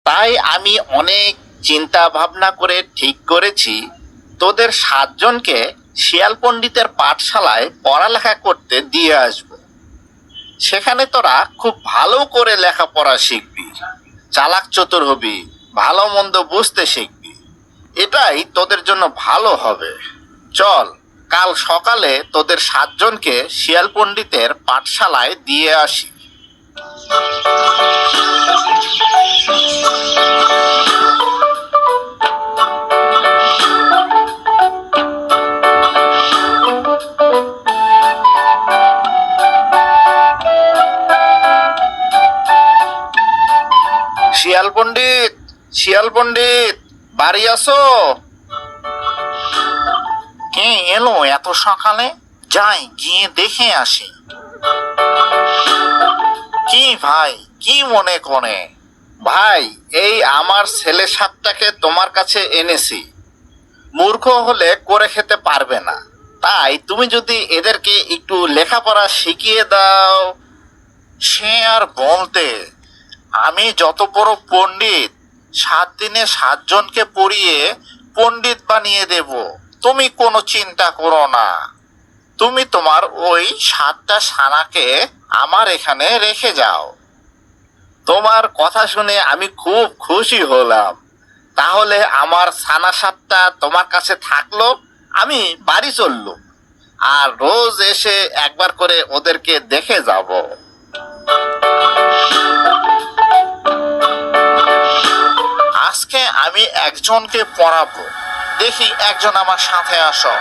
তাই আমি অনেক চিন্তা ভাবনা করে ঠিক করেছি তোদের 7 জনকে শিয়াল পণ্ডিতের পাঠশালায় পড়ালেখা করতে দিয়ে আসব। সেখানে তোরা খুব ভালো করে লেখাপড়া শিখবি, চালাক চতুর হবি, ভালো মন্দ বুঝতে শিখবি। এটাই তোদের জন্য ভালো হবে। চল, কাল সকালে তোদের 7 জনকে শিয়াল পণ্ডিতের পাঠশালায় দিয়ে আসি। শিয়াল পণ্ডিত, শিয়াল পণ্ডিত, বাড়ি আসো। কে এলো এত সকালে? যাই গিয়ে দেখে আসি। কি ভাই, কি মনে করে? ভাই, এই আমার ছেলে 7টাকে তোমার কাছে এনেছি। মূর্খ হলে করে খেতে পারবে না, তাই তুমি যদি এদেরকে একটু লেখাপড়া শিখিয়ে দাও। সে আর বলতে, আমি যত বড় পণ্ডিত, 7 দিনে 7 জনকে পড়িয়ে পণ্ডিত বানিয়ে দেব। তুমি কোনো চিন্তা করো না। তুমি তোমার ওই 7টা ছানাকে আমার এখানে রেখে যাও। তোমার কথা শুনে আমি খুব খুশি হলাম। তাহলে আমার ছানা 7টা তোমার কাছে থাকলো, আমি বাড়ি চললুম, আর রোজ এসে একবার করে ওদেরকে দেখে যাব। আজকে আমি একজনকে পড়াবো, দেখি একজন আমার সাথে আসো।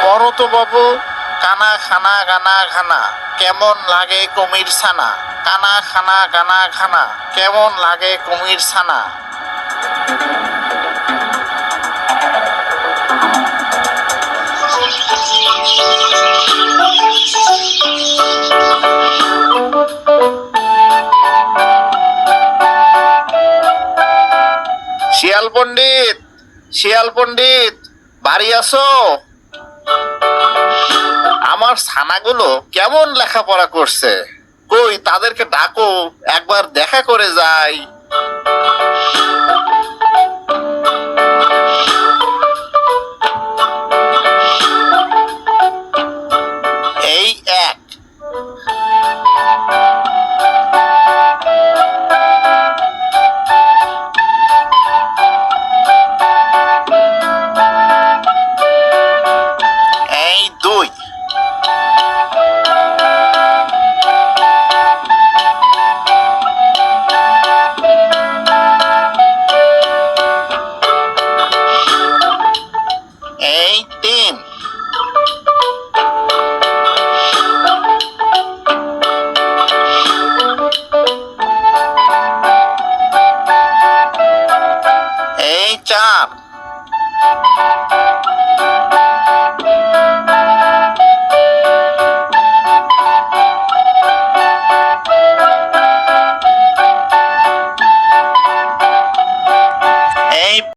পড়ো তো বাবু। কানা খানা গানা ঘানা, কেমন লাগে কুমির ছানা। কানা খানা গানা ঘানা, কেমন লাগে কুমির ছানা। শিয়াল পণ্ডিত, শিয়াল পণ্ডিত, বাড়ি আসো। আমার ছানাগুলো কেমন লেখাপড়া করছে, কই তাদেরকে ডাকো, একবার দেখা করে যাই।